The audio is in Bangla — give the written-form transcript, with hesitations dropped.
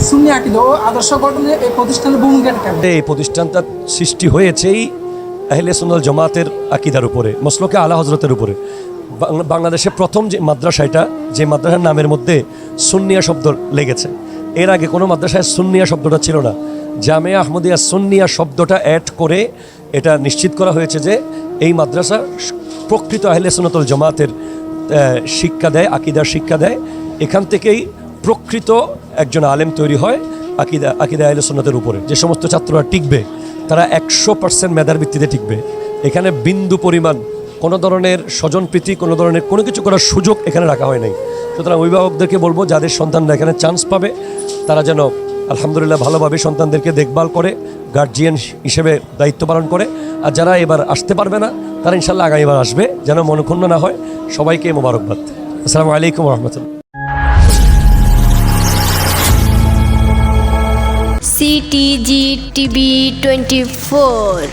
সুন্নি আকীদা ও আদর্শ গঠনে এই প্রতিষ্ঠানের ভূমিকাটা কেমন? এই প্রতিষ্ঠানটা সৃষ্টি হয়েছেই আহলে সুন্নাত জামাতের আকীদার উপরে, মসলকে আলা হজরতের উপরে। বাংলাদেশে প্রথম যে মাদ্রাসাটা, যে মাদ্রাসার নামের মধ্যে সুন্নিয়া শব্দ লেগেছে, এর আগে কোনো মাদ্রাসায় সুন্নিয়া শব্দটা ছিল না। জামিয়া আহমদিয়া সুন্নিয়া শব্দটা অ্যাড করে এটা নিশ্চিত করা হয়েছে যে এই মাদ্রাসা প্রকৃত আহলে সুন্নাতুল জামাতের শিক্ষা দেয়, আকীদার শিক্ষা দেয়। এখান থেকেই প্রকৃত একজন আলেম তৈরি হয় আকীদা আহলে সুন্নাতের উপরে। যে সমস্ত ছাত্ররা টিকবে তারা 100% মেধার ভিত্তিতে টিকবে। এখানে বিন্দু পরিমাণ কোনো ধরনের স্বজনপ্রীতি, কোনো ধরনের কোনো কিছু করার সুযোগ এখানে রাখা হয় নাই। সুতরাং অভিভাবকদেরকে বলবো, যাদের সন্তানরা এখানে চান্স পাবে তারা যেন আলহামদুলিল্লাহ ভালোভাবে সন্তানদেরকে দেখভাল করে, গার্জিয়ান হিসেবে দায়িত্ব পালন করে। আর যারা এবার আসতে পারবে না তারা ইনশাল্লাহ আগামীবার আসবে, যেন মনক্ষুণ্ণ না হয়। সবাইকে মোবারকবাদ। আসসালামু আলাইকুম রহমতুল্লাহ। CTG TV 24